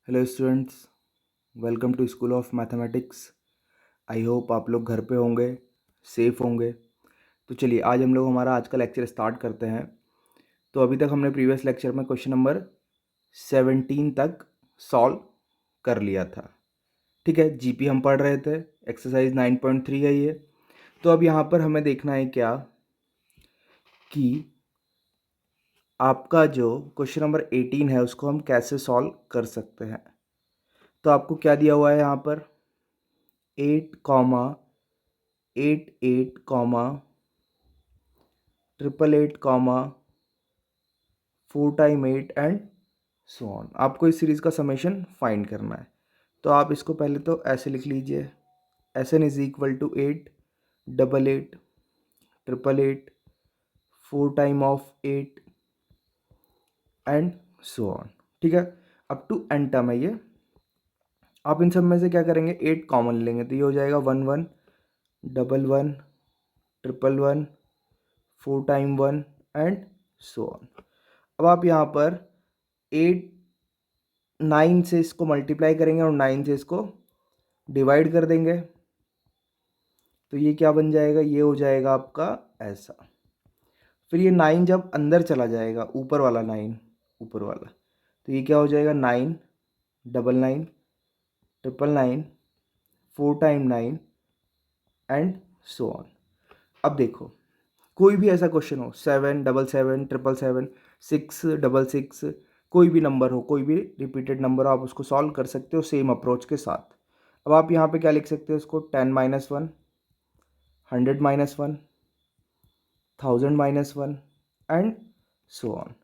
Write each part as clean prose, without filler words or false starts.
Hello students, welcome to school of mathematics. I hope आप लोग घर पे होंगे, सेफ होंगे। तो चलिए आज हम लोग हमारा आज का लेक्चर स्टार्ट करते हैं। तो अभी तक हमने प्रीवियस लेक्चर में क्वेश्चन नंबर 17 तक सॉल्व कर लिया था। ठीक है, जीपी हम पढ़ रहे थे, एक्सरसाइज 9.3 है ये। तो अब यहाँ पर हमें देखना है क्या कि आपका जो क्वेश्चन नंबर 18 है उसको हम कैसे सॉल्व कर सकते हैं। तो आपको क्या दिया हुआ है यहाँ पर 8 comma 8 comma 888 comma 4 time 8 and so on. आपको इस सीरीज़ का समेशन फाइंड करना है। तो आप इसको पहले तो ऐसे लिख लीजिए, S N is equal to 8 double 8 triple 8 4 time of 8 and so on. ठीक है, अप टू एन टर्म है ये। आप इन सब में से क्या करेंगे, 8 कॉमन लेंगे तो ये हो जाएगा 1 1 double 1 triple 1 4 time 1 and so on. अब आप यहाँ पर 8 9 से इसको मल्टीप्लाई करेंगे और 9 से इसको डिवाइड कर देंगे तो ये क्या बन जाएगा, ये हो जाएगा आपका ऐसा। फिर ये 9 जब अंदर चला जाएगा, ऊपर वाला 9 ऊपर वाला, तो ये क्या हो जाएगा 9 double 9 triple 9 4 time 9 and so on. अब देखो कोई भी ऐसा क्वेश्चन हो, 7 डबल 7 ट्रिपल 7 6 डबल 6, कोई भी नंबर हो, कोई भी रिपीटेड नंबर हो, आप उसको सॉल्व कर सकते हो सेम अप्रोच के साथ। अब आप यहाँ पे क्या लिख सकते हो इसको, 10 minus 1 100 minus 1 1000 minus 1 and so on.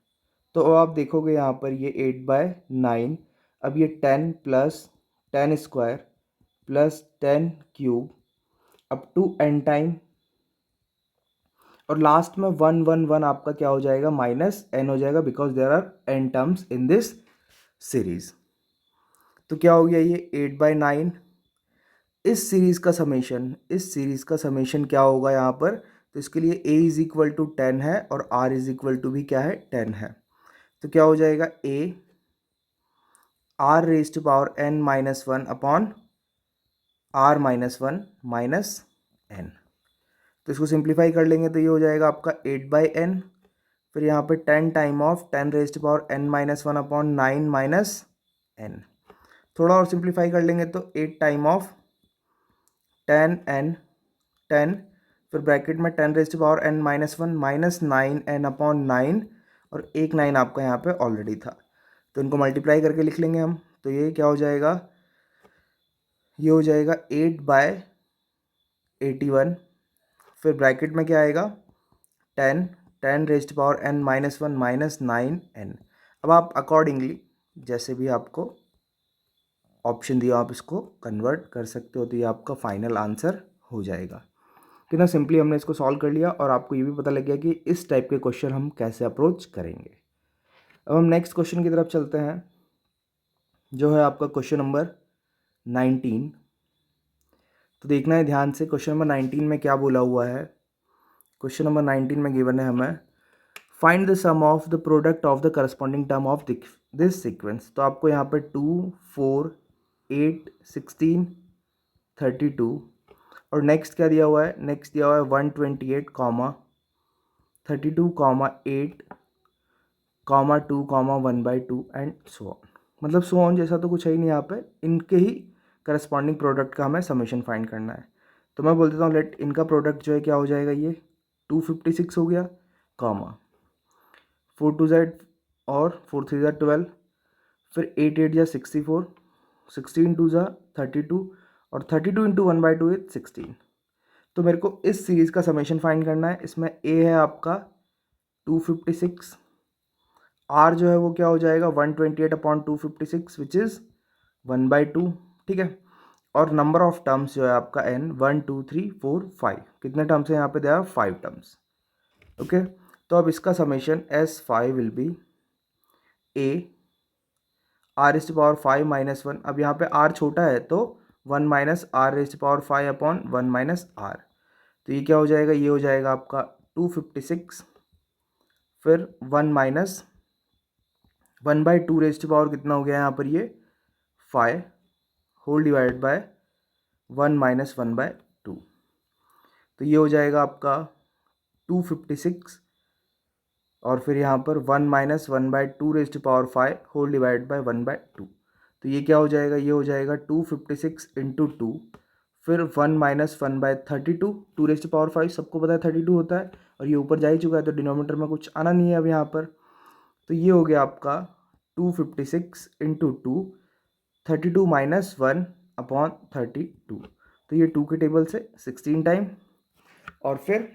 तो अब आप देखोगे यहाँ पर ये 8/9, अब ये 10 plus 10 square plus 10 cube up to n time, और लास्ट में 1 1 1 आपका क्या हो जाएगा, माइनस n हो जाएगा, because there are n terms in this series. तो क्या हो गया ये 8/9। इस सीरीज का समेशन क्या होगा यहाँ पर, तो इसके लिए a इज इक्वल टू 10 है और r इज इक्वल टू भी क्या है 10 है। तो क्या हो जाएगा a r raise to power n minus 1 upon r minus 1 minus n। तो इसको सिंप्लीफाई कर लेंगे तो ये हो जाएगा आपका 8/n। फिर यहाँ पे 10 time of 10 raise to power n minus 1 upon 9 minus n। थोड़ा और सिंप्लीफाई कर लेंगे तो 8 टाइम ऑफ 10n 10, फिर ब्रैकेट में 10 raise to power n minus 1 minus 9n upon 9, और एक 9 आपका यहाँ पे ऑलरेडी था तो इनको मल्टीप्लाई करके लिख लेंगे हम। तो ये क्या हो जाएगा, ये हो जाएगा 8/81। फिर ब्रैकेट में क्या आएगा 10 10 raise to power n minus 1 minus 9n। अब आप अकॉर्डिंगली जैसे भी आपको ऑप्शन दिया आप इसको कन्वर्ट कर सकते हो, तो ये आपका फाइनल आंसर हो जाएगा। कितना सिंपली हमने इसको सॉल्व कर लिया और आपको ये भी पता लग गया कि इस टाइप के क्वेश्चन हम कैसे अप्रोच करेंगे। अब हम नेक्स्ट क्वेश्चन की तरफ चलते हैं, जो है आपका क्वेश्चन नंबर 19। तो देखना है ध्यान से, क्वेश्चन नंबर 19 में क्या बोला हुआ है। क्वेश्चन नंबर 19 में गिवन है हमें find the sum of the product of the corresponding term of this sequence. तो आपको यहाँ पर 2 4 8 16 32 और नेक्स्ट क्या दिया हुआ है, नेक्स्ट दिया हुआ है 128 comma 32 comma 8 comma 2 comma 1/2 and so on. मतलब सो ऑन जैसा तो कुछ है ही नहीं यहाँ पे, इनके ही करस्पॉन्डिंग प्रोडक्ट का हमें समेशन फाइंड करना है। तो मैं बोल देता हूँ लेट इनका प्रोडक्ट जो है क्या हो जाएगा, ये 256 हो गया कॉमा 4 2 और 4 3 12, फिर 8 8 64 16 2 32 और 32 इंटू 1/2 इज 16। तो मेरे को इस सीरीज़ का समेशन फाइंड करना है। इसमें ए है आपका 256, आर जो है वो क्या हो जाएगा 128/256 विच इज़ 1/2। ठीक है, और नंबर ऑफ टर्म्स जो है आपका n 1 2 3 4 5, कितने टर्म्स है यहाँ पे, दिया 5 टर्म्स। ओके, तो अब इसका summation S5 will be a r is to power 5 minus 1। अब यहाँ पे r छोटा है तो 1 minus R raise to power 5 upon 1 minus R. तो ये क्या हो जाएगा, ये हो जाएगा आपका 256, फिर 1 माइनस 1/2 रेज टू पावर कितना हो गया यहाँ पर, ये five whole divide by 1 minus 1/2। तो ये हो जाएगा आपका 256 और फिर यहाँ पर 1 minus 1/2 raise to power 5 whole divide by 1/2। तो ये क्या हो जाएगा, ये हो जाएगा 256 इंटू 2, फिर 1 माइनस 1/32, 2 रेज़ टू पावर 5 सबको पता है 32 होता है, और ये ऊपर जा ही चुका है तो डिनोमिनेटर में कुछ आना नहीं है अब यहाँ पर। तो ये हो गया आपका 256 इंटू 2, 32 माइनस 1/32। तो ये 2 के टेबल से 16 टाइम, और फिर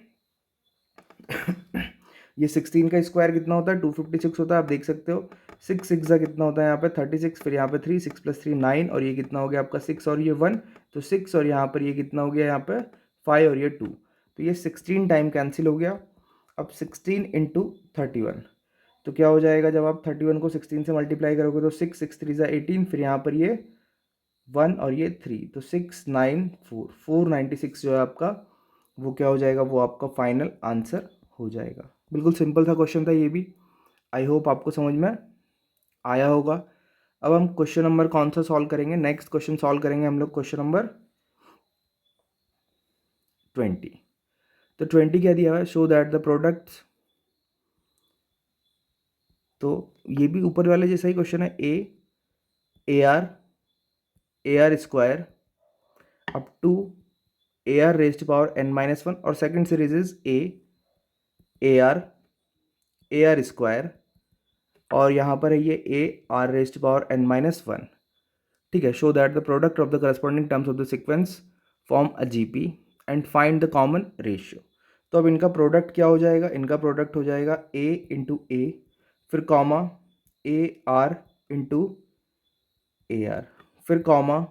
ये 16 का स्क्वायर कितना होता है, 256 होता है, आप देख सकते हो। 6 6 कितना होता है यहाँ पे 36, फिर यहाँ पे 3, 6 + 3 9, और ये कितना हो गया आपका 6 और ये 1, तो 6 और यहाँ पर ये कितना हो गया यहाँ पे 5 और ये 2, तो ये 16 टाइम कैंसिल हो गया। अब 16 इंटू 31, तो क्या हो जाएगा, जब आप 31 को 16 से मल्टीप्लाई करोगे तो 6 6 3 18, फिर यहाँ पर ये 1 और ये 3, तो 496 जो है आपका वो क्या हो जाएगा, वो आपका फाइनल आंसर हो जाएगा। बिल्कुल सिंपल था क्वेश्चन था ये भी। आई होप आपको समझ में आया होगा। अब हम क्वेश्चन नंबर कौन सा सॉल्व करेंगे, नेक्स्ट क्वेश्चन सॉल्व करेंगे हम लोग क्वेश्चन नंबर 20। तो 20 क्या दिया हुआ है, शो दैट द प्रोडक्ट्स, तो ये भी ऊपर वाले जैसा ही क्वेश्चन है, A R square up to AR raised to power n-1, और second series is AR square, और यहाँ पर है ये AR raised to power n-1। ठीक है, show that the product of the corresponding terms of the sequence form a GP and find the common ratio. तो अब इनका प्रोडक्ट क्या हो जाएगा, इनका प्रोडक्ट हो जाएगा A इंटू ए, फिर कॉमा AR इंटू AR, फिर comma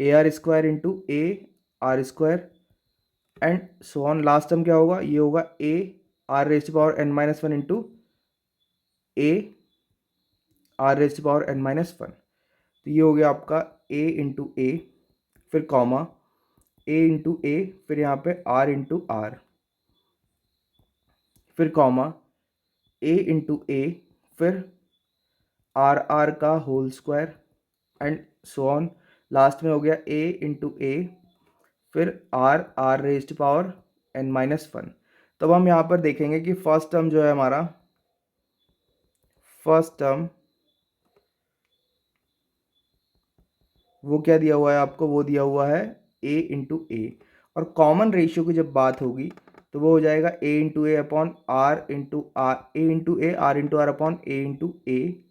AR square into AR square, and so on. Last term क्या होगा, ये होगा AR raise to power n-1 into AR raise to power n-1। तो ये हो गया आपका A इंटू ए, फिर कॉमा A इंटू ए, फिर यहाँ पे R इंटू आर, फिर कॉमा A इंटू ए, फिर आर का whole square, and so on. Last में हो गया A इंटू ए, फिर R rays to power n-1। तब हम यहाँ पर देखेंगे कि फर्स्ट टर्म जो है हमारा, फर्स्ट टर्म वो क्या दिया हुआ है आपको, वो दिया हुआ है A इंटू ए, और कॉमन रेशियो की जब बात होगी तो वो हो जाएगा A into A upon R into R, A into A R into R upon A into A.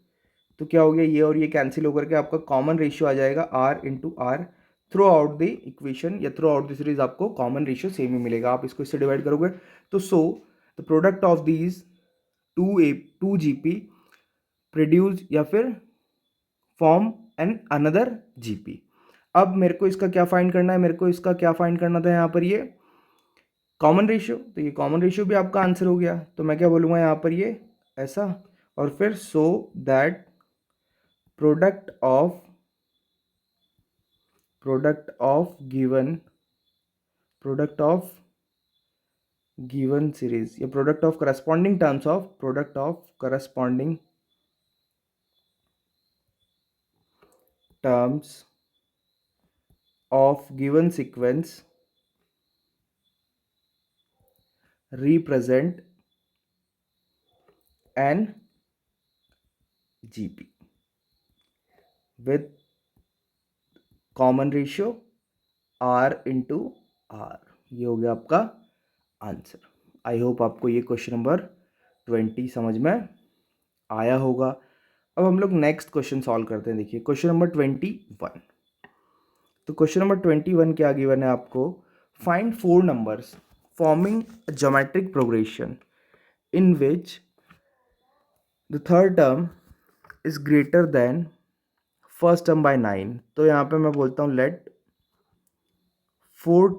तो क्या हो गया, ये और ये कैंसिल होकर के आपका कॉमन रेशियो आ जाएगा R into R. Throughout the equation या थ्रू आउट द सीरीज आपको कॉमन रेशियो सेम ही मिलेगा, आप इसको इससे डिवाइड करोगे तो so the product of these two GP produce या फिर फॉर्म एन अनदर GP। अब मेरे को इसका क्या फाइंड करना है, मेरे को इसका क्या फाइंड करना था यहाँ पर, ये कॉमन रेशियो, तो ये कॉमन रेशियो भी आपका आंसर हो गया। तो मैं क्या बोलूँगा यहाँ पर, ये ऐसा, और फिर so that product of given series या product of corresponding terms of product of corresponding terms of given sequence represent an GP with common ratio R into R। ये हो गया आपका आंसर। आई होप आपको ये क्वेश्चन नंबर 20 समझ में आया होगा। अब हम लोग नेक्स्ट क्वेश्चन सॉल्व करते हैं। देखिए क्वेश्चन नंबर 21। तो क्वेश्चन नंबर 21 क्या गिवन है आपको, find 4 numbers forming geometric progression in which the third term is greater than first term by 9। तो यहाँ पे मैं बोलता हूँ let 4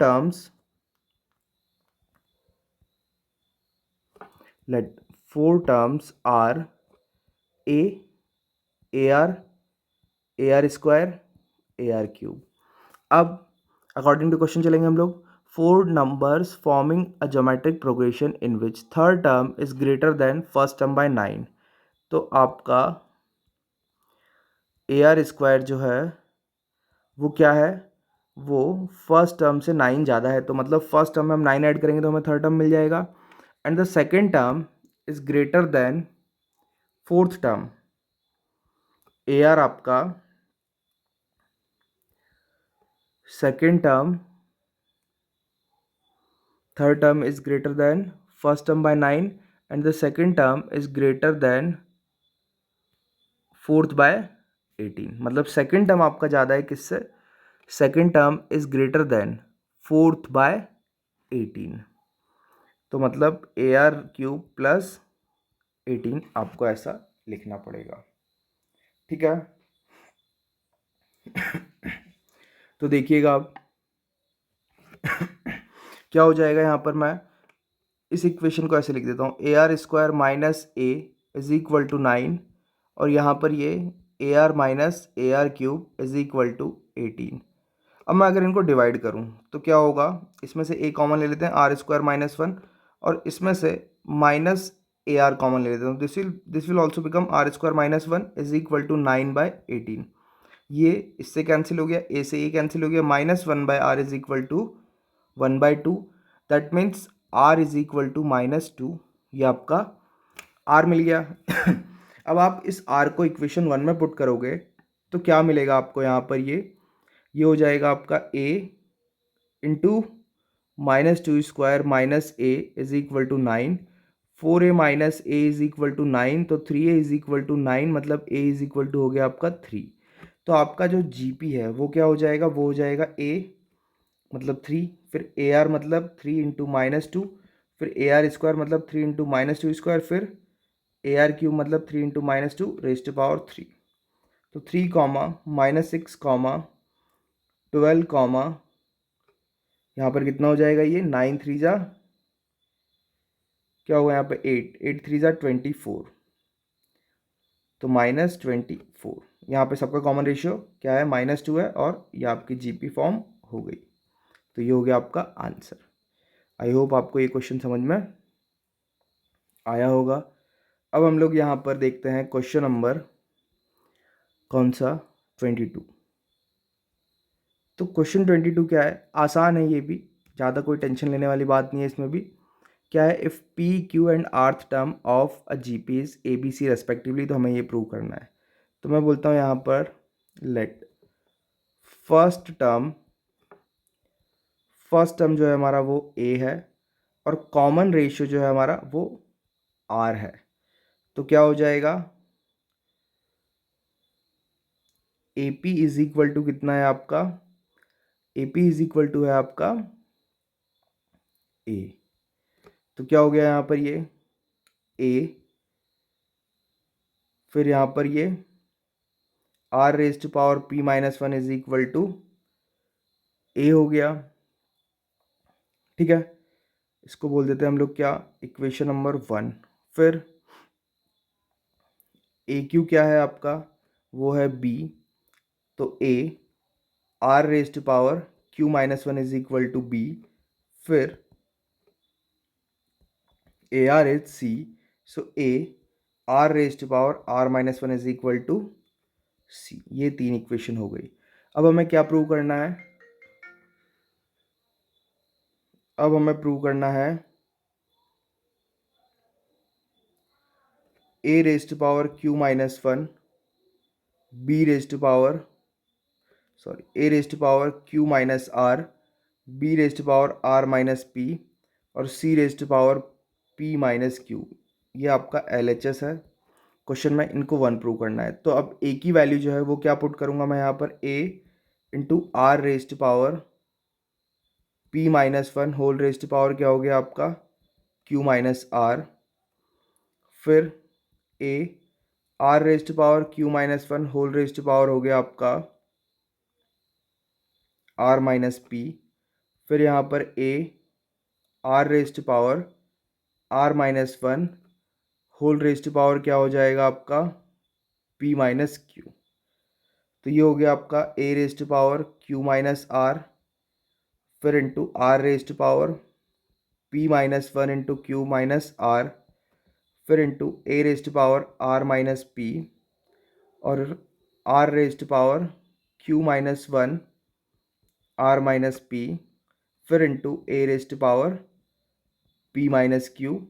terms are A R square A R cube. अब अकॉर्डिंग टू क्वेश्चन चलेंगे हम लोग। 4 numbers forming a geometric progression in which third term is greater than first term by 9। तो आपका ए आर स्क्वायर जो है वो क्या है, वो फर्स्ट टर्म से 9 ज़्यादा है, तो मतलब फर्स्ट टर्म में हम 9 ऐड करेंगे तो हमें थर्ड टर्म मिल जाएगा। And the second term is greater than fourth term. A R आपका second term, third term is greater than first term by 9 and the second term is greater than fourth by 18। मतलब second term आपका ज़्यादा है किससे, second term is greater than fourth by 18। तो मतलब ए R cube plus 18 आपको ऐसा लिखना पड़ेगा, ठीक है। तो देखिएगा आप क्या हो जाएगा, यहाँ पर मैं इस इक्वेशन को ऐसे लिख देता हूँ, A R square minus A is equal to 9 और यहाँ पर ये A R minus A R cube is equal to 18। अब मैं अगर इनको डिवाइड करूँ तो क्या होगा, इसमें से ए कॉमन ले लेते हैं, आर स्क्वायर माइनस 1, और इसमें से माइनस ए आर कॉमन ले लेते हैं, this will also become R square minus 1 is equal to 9/18। ये इससे कैंसिल हो गया, ए से ए कैंसिल हो गया, -1/r is equal to 1/2। That means r is equal to -2। ये आपका r मिल गया। अब आप इस r को इक्वेशन 1 में पुट करोगे तो क्या मिलेगा आपको, यहाँ पर ये हो जाएगा आपका a into -2² minus A is equal to 9, 4a minus A is equal to 9, तो 3a इज इक्वल टू 9, मतलब a इज इक्वल टू हो गया आपका 3। तो आपका जो जीपी है वो क्या हो जाएगा, वो हो जाएगा a मतलब 3, फिर ए आर मतलब 3 इंटू -2, फिर ए आर स्क्वायर मतलब 3 इंटू -2², फिर ए आर क्यूब मतलब 3 इंटू -2 रेज़ टू पावर 3। तो 3 कॉमा -6 कॉमा 12 कॉमा यहाँ पर कितना हो जाएगा, ये 9 3 जा क्या होगा यहाँ पे 8 3 जा 24, तो -24। यहाँ पे सबका कॉमन रेशियो क्या है, -2 है, और ये आपकी जीपी फॉर्म हो गई। तो ये हो गया आपका आंसर। आई होप आपको ये क्वेश्चन समझ में आया होगा। अब हम लोग यहाँ पर देखते हैं क्वेश्चन नंबर कौन सा, 22। तो क्वेश्चन 22 क्या है, आसान है, ये भी ज़्यादा कोई टेंशन लेने वाली बात नहीं है इसमें भी। क्या है, if P Q and rth term of a G P is A B C respectively, तो हमें ये प्रूव करना है। तो मैं बोलता हूँ यहाँ पर लेट फर्स्ट टर्म जो है हमारा वो ए है, और कॉमन रेशियो जो है हमारा वो आर है। तो क्या हो जाएगा, A P is equal to कितना है आपका, A P is equal to है आपका ए। तो क्या हो गया यहाँ पर, ये ए, फिर यहाँ पर ये R raise to power P -1 is equal to A हो गया, ठीक है। इसको बोल देते हैं हम लोग क्या, इक्वेशन नंबर 1। फिर ए क्यू क्या है आपका, वो है बी, तो A R raise to power Q-1 is equal to B, फिर A R is C, so A R raise to power R-1 is equal to C. ये 3 इक्वेशन हो गई। अब हमें क्या प्रूव करना है, अब हमें प्रूव करना है A raise to power Q-1, B raise to power A raise to power Q-R, B raise to power R-P, और सी रेज टू पावर P-Q। ये आपका LHS है। क्वेश्चन में इनको 1 प्रूव करना है। तो अब ए की वैल्यू जो है वो क्या पुट करूँगा मैं यहाँ पर, A into R raise to power P-1 whole raise to power क्या हो गया आपका Q-R, फिर A R raise to power Q-1 whole raise to power हो गया आपका R-P, फिर यहाँ पर A R raise to power R-1 whole raise to power क्या हो जाएगा आपका P-Q। तो ये हो गया आपका ए रेज टू पावर Q-R, फिर into R raise to power P-1 into Q-R, फिर into A raise to power R-P, और R rest power Q minus one R minus P, फिर into A rest power P minus Q,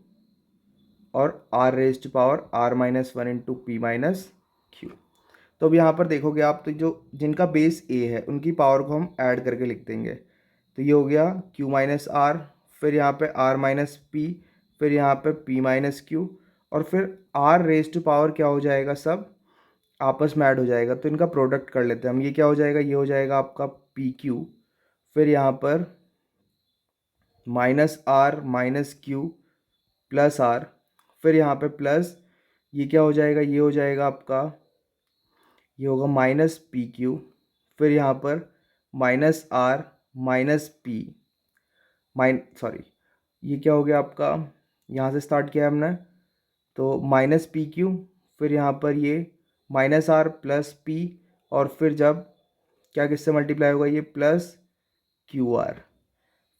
और R rest power R minus one into P minus Q. तो अब यहाँ पर देखोगे आप, तो जो जिनका बेस ए है उनकी पावर को हम ऐड करके लिख देंगे। तो ये हो गया क्यू माइनस आर, फिर यहाँ पे आर माइनस पी, फिर यहाँ पे पी माइनस क्यू, और फिर आर रेज टू पावर क्या हो जाएगा, सब आपस में ऐड हो जाएगा। तो इनका प्रोडक्ट कर लेते हैं हम। ये क्या हो जाएगा, ये हो जाएगा आपका पी क्यू, फिर यहाँ पर minus R minus Q plus R, फिर यहाँ पे प्लस, ये क्या हो जाएगा, ये हो जाएगा आपका, ये होगा माइनस पी क्यू, फिर यहाँ पर minus R minus P sorry, ये क्या हो गया आपका, यहाँ से स्टार्ट किया है हमने, तो माइनस पी क्यू, फिर यहाँ पर ये माइनस आर प्लस पी, और फिर जब क्या किससे मल्टीप्लाई होगा, ये प्लस क्यू आर,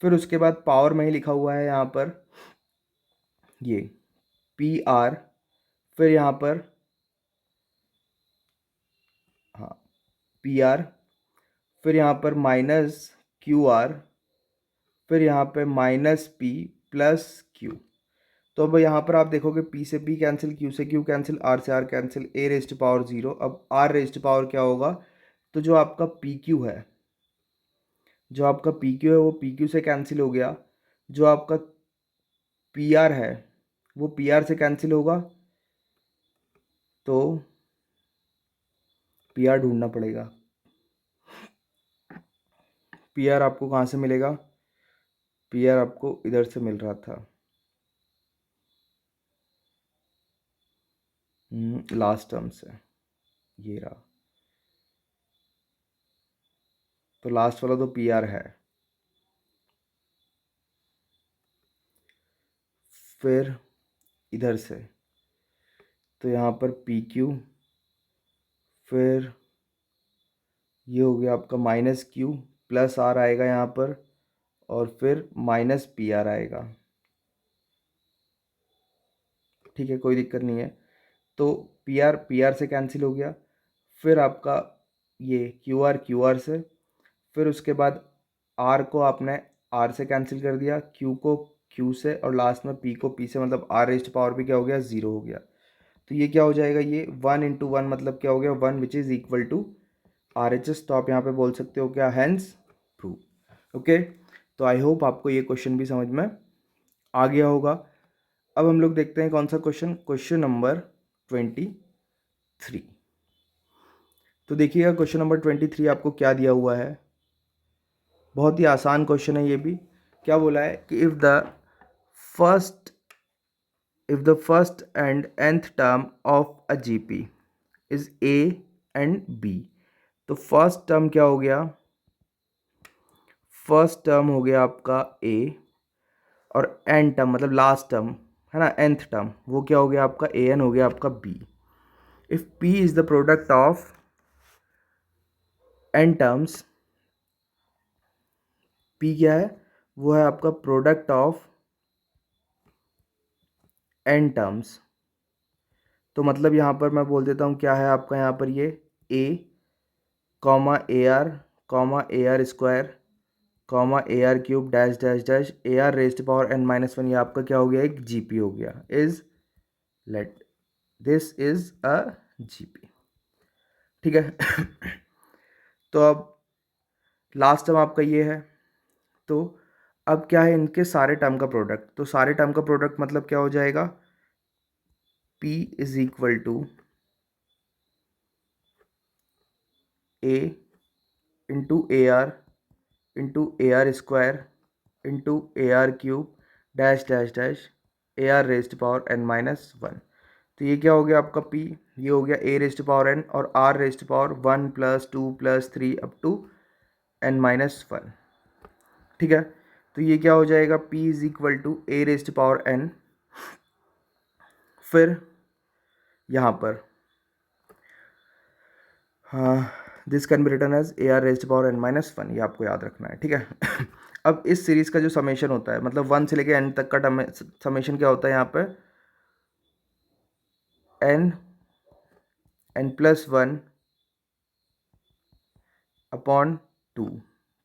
फिर उसके बाद पावर में ही लिखा हुआ है यहाँ पर ये पी आर, फिर यहाँ पर हाँ पी आर, फिर यहाँ पर माइनस क्यू आर, फिर यहाँ पे माइनस पी प्लस क्यू। तो अब यहाँ पर आप देखोगे पी से पी कैंसिल, क्यू से क्यू कैंसिल, आर से R cancel, A rest power zero. अब आर रेस्ट पावर क्या होगा, तो जो आपका पी क्यू है, जो आपका पी क्यू है वो पी क्यू से कैंसिल हो गया, जो आपका पी आर है वो पी आर से कैंसिल होगा, तो पी आर ढूंढना पड़ेगा। पी आर आपको कहाँ से मिलेगा, पी आर आपको इधर से मिल रहा था, लास्ट टर्म से, ये रहा, तो लास्ट वाला तो पी आर है। फिर इधर से तो यहाँ पर पी क्यू, फिर ये हो गया आपका माइनस क्यू प्लस आर आएगा यहाँ पर, और फिर माइनस पी आर आएगा। ठीक है, कोई दिक्कत नहीं है। तो पी आर से कैंसिल हो गया, फिर आपका ये क्यू आर से, फिर उसके बाद आर को आपने आर से कैंसिल कर दिया, क्यू को क्यू से, और लास्ट में पी को पी से, मतलब आर रेस्ट पावर भी क्या हो गया, ज़ीरो हो गया। तो ये क्या हो जाएगा, ये वन इंटू वन मतलब क्या हो गया, one which is equal to R H S. तो आप यहाँ पे बोल सकते हो क्या, हैंस प्रूव। ओके, तो आई होप आपको ये क्वेश्चन भी समझ में आ गया होगा। अब हम लोग देखते हैं कौन सा क्वेश्चन, क्वेश्चन नंबर 23। तो देखिएगा क्वेश्चन नंबर 23 आपको क्या दिया हुआ है। बहुत ही आसान क्वेश्चन है ये भी। क्या बोला है कि first if the first and nth term of a GP is A and B, तो फर्स्ट टर्म क्या हो गया, फर्स्ट टर्म हो गया आपका A, और एन टर्म मतलब लास्ट टर्म है ना, nth टर्म वो क्या हो गया आपका AN हो गया आपका B। If P is the product of n terms, P क्या है, वो है आपका प्रोडक्ट ऑफ n टर्म्स। तो मतलब यहाँ पर मैं बोल देता हूँ क्या है आपका, यहाँ पर ये A comma A R square comma A R cube dash dash dash A R rest power n minus one, ये आपका क्या हो गया, एक जीपी हो गया। Is let this is a GP. ठीक है तो अब लास्ट टर्म आपका ये है, तो अब क्या है, इनके सारे टर्म का प्रोडक्ट, तो सारे टर्म का प्रोडक्ट मतलब क्या हो जाएगा, P is equal to A into A R square into A R cube dash dash dash A R rest power n minus one. तो ये क्या हो गया आपका P, ये हो गया a रेस्ट पावर n, और r raised power one plus two plus three up to n minus one. ठीक है, तो ये क्या हो जाएगा, P is equal to a raised power n, फिर यहाँ पर हाँ this can be written as A R rest power n minus one, ये आपको याद रखना है। ठीक है अब इस सीरीज़ का जो समेशन होता है, मतलब वन से लेके n तक का समेशन क्या होता है, यहाँ पे n प्लस वन अपॉन 2,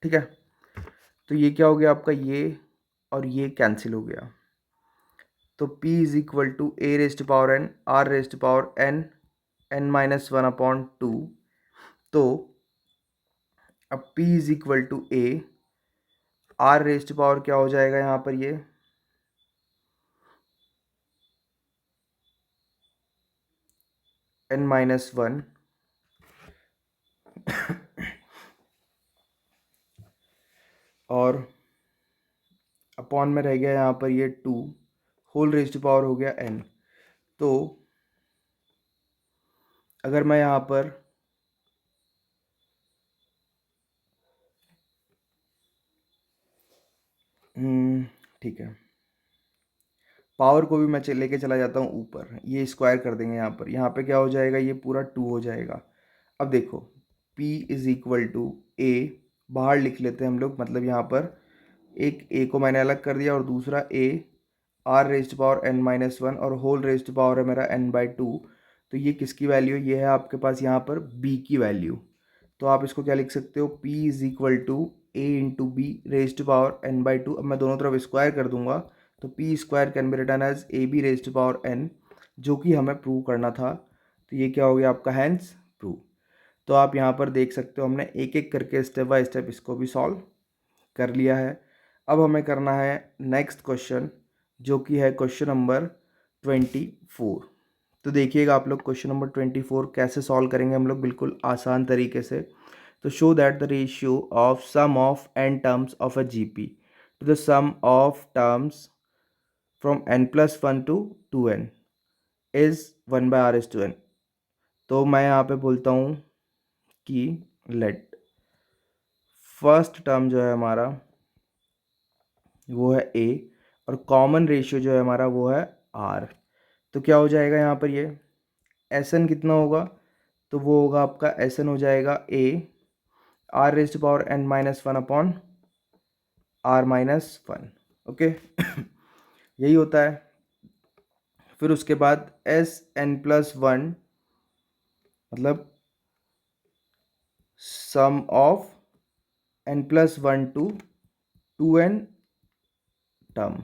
ठीक है। तो ये क्या हो गया आपका, ये और ये कैंसिल हो गया, तो p is equal to a raised power n r raised power n n minus one upon two. तो अब p is equal to a, r raised power क्या हो जाएगा यहाँ पर, ये n माइनस वन और अपॉन में रह गया यहाँ पर ये 2 होल रेस्ट पावर हो गया n। तो अगर मैं यहाँ पर ठीक है, पावर को भी मैं लेके चला जाता हूँ ऊपर, ये स्क्वायर कर देंगे यहाँ पे क्या हो जाएगा, ये पूरा 2 हो जाएगा। अब देखो p is equal to a, बाहर लिख लेते हैं हम लोग, मतलब यहाँ पर एक a को मैंने अलग कर दिया और दूसरा a r raised power n minus one और होल रेस्ट पावर है मेरा n बाई टू। तो ये किसकी वैल्यू है, ये है आपके पास यहाँ पर b की वैल्यू। तो आप इसको क्या लिख सकते हो, p is equal to a into B raised power n by two. अब मैं दोनों तरफ स्क्वायर कर दूंगा, तो p square can be written as A B raised power n, जो कि हमें प्रूव करना था। तो ये क्या हो गया आपका, हैंस प्रूव। तो आप यहाँ पर देख सकते हो हमने एक एक करके स्टेप बाय स्टेप इसको भी सॉल्व कर लिया है। अब हमें करना है नेक्स्ट क्वेश्चन, जो कि है क्वेश्चन नंबर 24। तो देखिएगा आप लोग क्वेश्चन नंबर 24 कैसे सॉल्व करेंगे हम लोग, बिल्कुल आसान तरीके से। तो show that the ratio of sum of n terms of a GP to the sum of terms from n plus one to 2n is 1/r/n। तो मैं यहाँ पे बोलता हूँ कि लेट फर्स्ट टर्म जो है हमारा वो है a और कॉमन रेशियो जो है हमारा वो है r। तो क्या हो जाएगा यहाँ पर, ये Sn कितना होगा, तो वो होगा आपका Sn हो जाएगा a r raised power n minus one upon r minus one. Okay यही होता है। फिर उसके बाद Sn प्लस वन मतलब sum of n plus one to 2n term.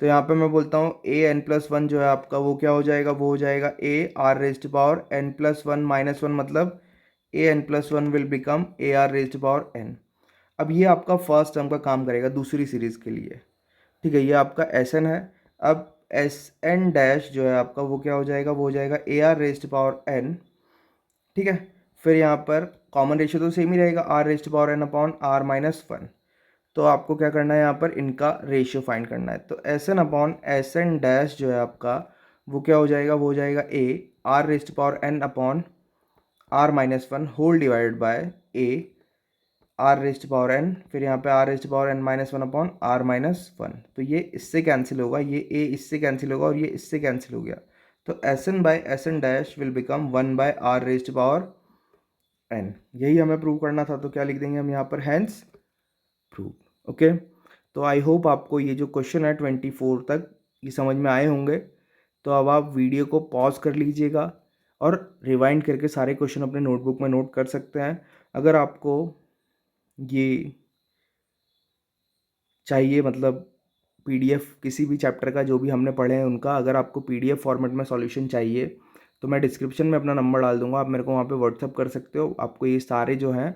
तो यहाँ पे मैं बोलता हूँ a n प्लस वन जो है आपका वो क्या हो जाएगा, वो हो जाएगा a r raised power n plus one minus one, मतलब a n plus one will become a r raised power n। अब ये आपका फर्स्ट टर्म का काम करेगा दूसरी सीरीज़ के लिए, ठीक है। ये आपका Sn है। अब Sn डैश जो है आपका वो क्या हो जाएगा, वो हो जाएगा a r raised power n, ठीक है। फिर यहाँ पर कॉमन रेशियो तो सेम ही रहेगा, r raised power n upon r minus one. तो आपको क्या करना है, यहाँ पर इनका रेशियो फाइंड करना है। तो Sn अपॉन Sn डैश जो है आपका वो क्या हो जाएगा, वो हो जाएगा a r raised power n upon r minus one whole divided by a r raised power n, फिर यहाँ पे r raised power n minus one upon r minus one. तो ये इससे कैंसिल होगा, ये a इससे कैंसिल होगा और ये इससे कैंसिल हो गया। तो Sn by Sn dash will become one by r raised power n। यही हमें प्रूव करना था, तो क्या लिख देंगे हम यहाँ पर, हैंस प्रूव। ओके, तो आई होप आपको ये जो क्वेश्चन है 24 तक ये समझ में आए होंगे। तो अब आप वीडियो को पॉज कर लीजिएगा और रिवाइंड करके सारे क्वेश्चन अपने नोटबुक में नोट कर सकते हैं। अगर आपको ये चाहिए, मतलब पीडीएफ किसी भी चैप्टर का जो भी हमने पढ़े हैं उनका, अगर आपको पीडीएफ फॉर्मेट में सॉल्यूशन चाहिए तो मैं डिस्क्रिप्शन में अपना नंबर डाल दूंगा, आप मेरे को वहाँ पे व्हाट्सअप कर सकते हो। आपको ये सारे जो हैं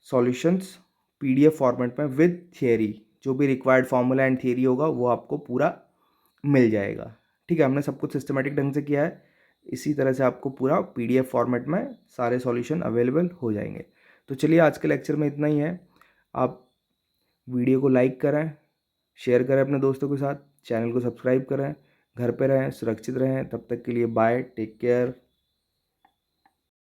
सॉल्यूशंस पीडीएफ फॉर्मेट में विद थियरी, जो भी रिक्वायर्ड फार्मूला एंड थियरी होगा वो आपको पूरा मिल जाएगा, ठीक है। हमने सब कुछ सिस्टमेटिक ढंग से किया है, इसी तरह से आपको पूरा पीडीएफ फॉर्मेट में सारे सॉल्यूशन अवेलेबल हो जाएंगे। तो चलिए आज के लेक्चर में इतना ही है। आप वीडियो को लाइक करें, शेयर करें अपने दोस्तों के साथ, चैनल को सब्सक्राइब करें, घर पे रहें, सुरक्षित रहें। तब तक के लिए बाय, टेक केयर।